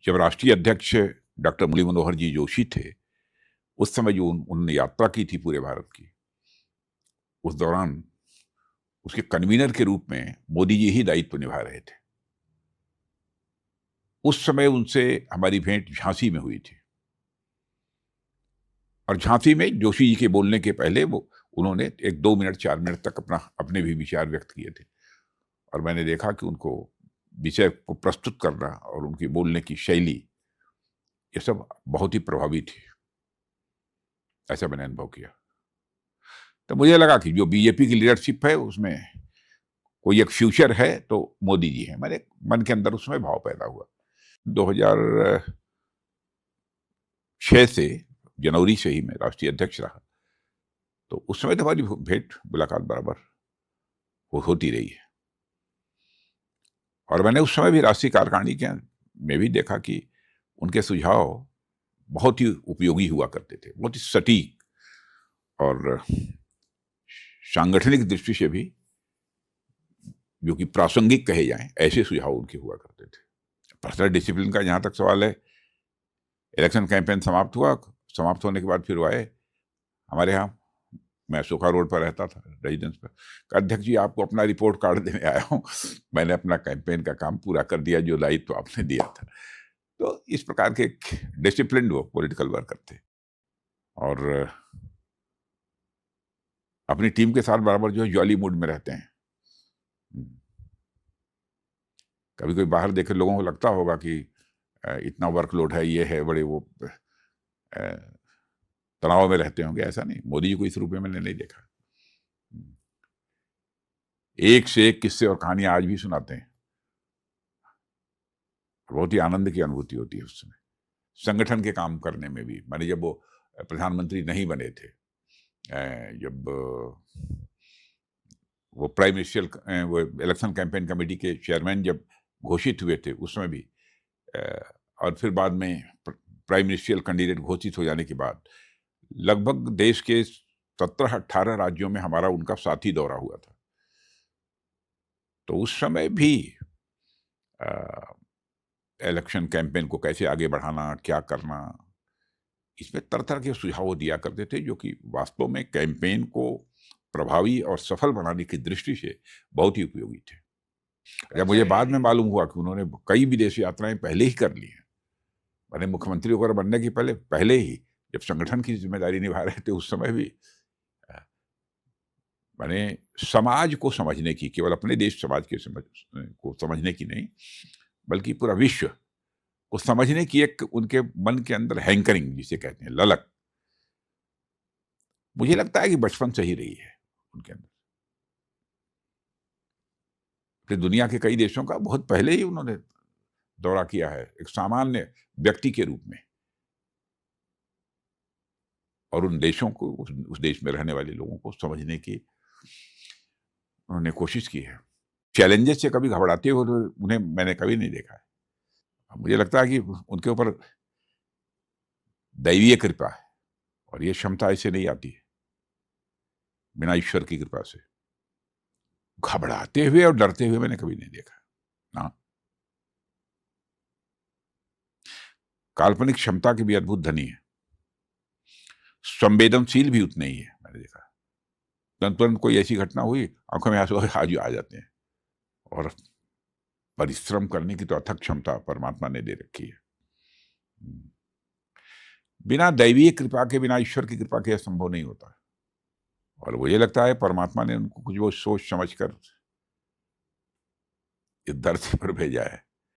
जब राष्ट्रीय अध्यक्ष डॉक्टर मुरली मनोहर जी जोशी थे, उस समय जो उन्होंने यात्रा की थी पूरे भारत की, उस दौरान उसके कन्वीनर के रूप में मोदी जी ही दायित्व निभा रहे थे। उस समय उनसे हमारी भेंट झांसी में हुई थी और झांसी में जोशी जी के बोलने के पहले उन्होंने 1-2 मिनट 4 मिनट तक अपने भी विचार व्यक्त किए थे और मैंने देखा कि उनको विषय को प्रस्तुत करना और उनकी बोलने की शैली, ये सब बहुत ही प्रभावी थी। ऐसा मैंने अनुभव किया। तो मुझे लगा कि जो बीजेपी की लीडरशिप है उसमें कोई एक फ्यूचर है तो मोदी जी हैं। मेरे मन के अंदर उसमें भाव पैदा हुआ। 2006 से जनवरी से ही मैं राष्ट्रीय अध्यक्ष रहा, तो उस समय तो हमारी भेंट मुलाकात बराबर होती रही है और मैंने उस समय भी राष्ट्रीय कार्यकारिणी के में भी देखा कि उनके सुझाव बहुत ही उपयोगी हुआ करते थे, बहुत ही सटीक और सांगठनिक दृष्टि से भी जो कि प्रासंगिक कहे जाएं, ऐसे सुझाव उनके हुआ करते थे। पर्सनल डिसिप्लिन का जहां तक सवाल है, इलेक्शन कैंपेन समाप्त हुआ, समाप्त होने के बाद फिर वो आए हमारे यहाँ, मैं अशोका रोड पर रहता था रेजिडेंस पर। अध्यक्ष जी, आपको अपना रिपोर्ट कार्ड देने आया हूँ, मैंने अपना कैंपेन का काम पूरा कर दिया जो दायित्व आपने दिया था। तो इस प्रकार के डिसिप्लिन वो पॉलिटिकल वर्कर थे और अपनी टीम के साथ बराबर जो है जॉली मूड में रहते हैं। कभी कोई बाहर देखे लोगों को लगता होगा कि इतना वर्कलोड है, ये है, बड़े वो तनाव में रहते होंगे, ऐसा नहीं। मोदी जी को इस रूप में मैंने नहीं देखा। एक से एक किस्से और कहानियां आज भी सुनाते हैं, बहुत ही आनंद की अनुभूति होती है उस समय संगठन के काम करने में भी। मैंने जब वो प्रधानमंत्री नहीं बने थे, जब वो प्राइम मिनिस्टर वो इलेक्शन कैंपेन कमेटी के चेयरमैन जब घोषित हुए थे उस समय भी, और फिर बाद में प्राइम मिनिस्ट्रियल कैंडिडेट घोषित हो जाने के बाद लगभग देश के 17-18 राज्यों में हमारा उनका साथी दौरा हुआ था। तो उस समय भी इलेक्शन कैंपेन को कैसे आगे बढ़ाना, क्या करना, इसमें तरह-तरह के सुझाव दिया करते थे जो कि वास्तव में कैंपेन को प्रभावी और सफल बनाने की दृष्टि से बहुत ही उपयोगी थे। जब मुझे बाद में मालूम हुआ कि उन्होंने कई विदेश यात्राएं पहले ही कर ली हैं, मैंने मुख्यमंत्री वगैरह बनने के पहले ही जब संगठन की जिम्मेदारी निभा रहे थे उस समय भी मैंने समाज को समझने की, केवल अपने देश समाज के को समझने की नहीं, बल्कि पूरा विश्व को समझने की एक उनके मन के अंदर हैंकरिंग जिसे कहते हैं, ललक, मुझे लगता है कि बचपन से ही रही है उनके अंदर। फिर दुनिया के कई देशों का बहुत पहले ही उन्होंने दौरा किया है एक सामान्य व्यक्ति के रूप में, और उन देशों को, उस देश में रहने वाले लोगों को समझने की उन्होंने कोशिश की है। चैलेंजेस से कभी घबराते हुए उन्हें मैंने कभी नहीं देखा है। मुझे लगता है कि उनके ऊपर दैवीय कृपा है और ये क्षमता ऐसे नहीं आती है बिना ईश्वर की कृपा से। घबराते हुए और डरते हुए मैंने कभी नहीं देखा ना। काल्पनिक क्षमता की भी अद्भुत धनी है, संवेदनशील भी उतने ही है। मैंने देखा तुरंत कोई ऐसी घटना हुई, आंखों में आंसू आ जाते हैं, और परिश्रम करने की तो अथक क्षमता परमात्मा ने दे रखी है। बिना दैवीय कृपा के, बिना ईश्वर की कृपा के संभव नहीं होता। और मुझे लगता है परमात्मा ने उनको कुछ वो सोच समझ कर इस धरती पर भेजा है